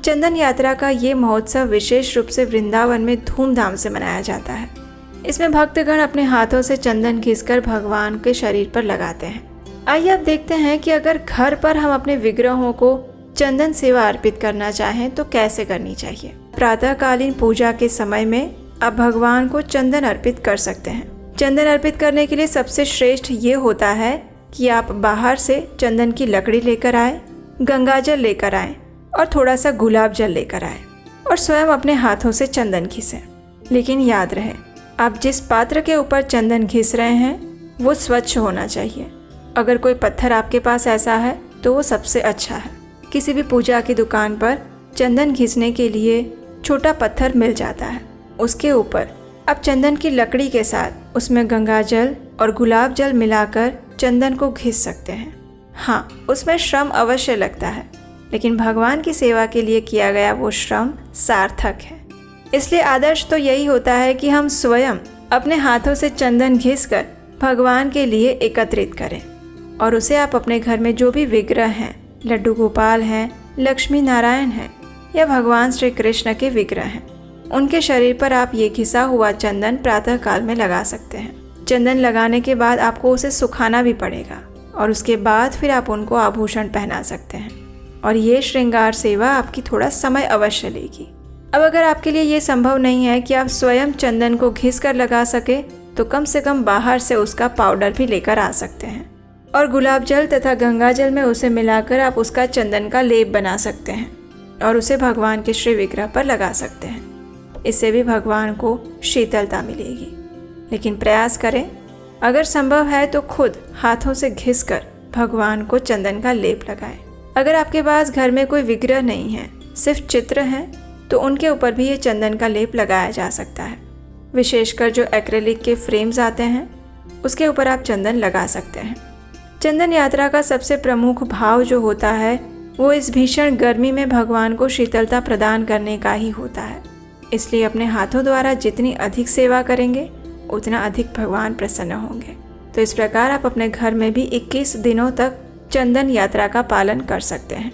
चंदन यात्रा का ये महोत्सव विशेष रूप से वृंदावन में धूमधाम से मनाया जाता है। इसमें भक्तगण अपने हाथों से चंदन घिसकर भगवान के शरीर पर लगाते हैं। आइए अब देखते हैं कि अगर घर पर हम अपने विग्रहों को चंदन सेवा अर्पित करना चाहें तो कैसे करनी चाहिए। प्रातःकालीन पूजा के समय में आप भगवान को चंदन अर्पित कर सकते हैं। चंदन अर्पित करने के लिए सबसे श्रेष्ठ ये होता है कि आप बाहर से चंदन की लकड़ी लेकर आए, गंगाजल लेकर आए और थोड़ा सा गुलाब जल लेकर आए और स्वयं अपने हाथों से चंदन घिसें। लेकिन याद रहे, आप जिस पात्र के ऊपर चंदन घिस रहे हैं वो स्वच्छ होना चाहिए। अगर कोई पत्थर आपके पास ऐसा है तो वो सबसे अच्छा है। किसी भी पूजा की दुकान पर चंदन घिसने के लिए छोटा पत्थर मिल जाता है। उसके ऊपर आप चंदन की लकड़ी के साथ उसमें गंगाजल और गुलाब जल मिलाकर चंदन को घिस सकते हैं। हाँ, उसमें श्रम अवश्य लगता है, लेकिन भगवान की सेवा के लिए किया गया वो श्रम सार्थक है। इसलिए आदर्श तो यही होता है कि हम स्वयं अपने हाथों से चंदन घिसकर भगवान के लिए एकत्रित करें और उसे आप अपने घर में जो भी विग्रह हैं, लड्डू गोपाल हैं, लक्ष्मी नारायण हैं या भगवान श्री कृष्ण के विग्रह हैं, उनके शरीर पर आप ये घिसा हुआ चंदन प्रातः काल में लगा सकते हैं। चंदन लगाने के बाद आपको उसे सुखाना भी पड़ेगा और उसके बाद फिर आप उनको आभूषण पहना सकते हैं और ये श्रृंगार सेवा आपकी थोड़ा समय अवश्य लेगी। अब अगर आपके लिए ये संभव नहीं है कि आप स्वयं चंदन को घिस कर लगा सके तो कम से कम बाहर से उसका पाउडर भी लेकर आ सकते हैं और गुलाब जल तथा गंगा जल में उसे मिलाकर आप उसका चंदन का लेप बना सकते हैं और उसे भगवान के श्री विग्रह पर लगा सकते हैं। इससे भी भगवान को शीतलता मिलेगी। लेकिन प्रयास करें, अगर संभव है तो खुद हाथों से घिसकर भगवान को चंदन का लेप लगाएं। अगर आपके पास घर में कोई विग्रह नहीं है, सिर्फ चित्र हैं, तो उनके ऊपर भी ये चंदन का लेप लगाया जा सकता है। विशेषकर जो एक्रेलिक के फ्रेम्स आते हैं उसके ऊपर आप चंदन लगा सकते हैं। चंदन यात्रा का सबसे प्रमुख भाव जो होता है वो इस भीषण गर्मी में भगवान को शीतलता प्रदान करने का ही होता है। इसलिए अपने हाथों द्वारा जितनी अधिक सेवा करेंगे उतना अधिक भगवान प्रसन्न होंगे। तो इस प्रकार आप अपने घर में भी 21 दिनों तक चंदन यात्रा का पालन कर सकते हैं।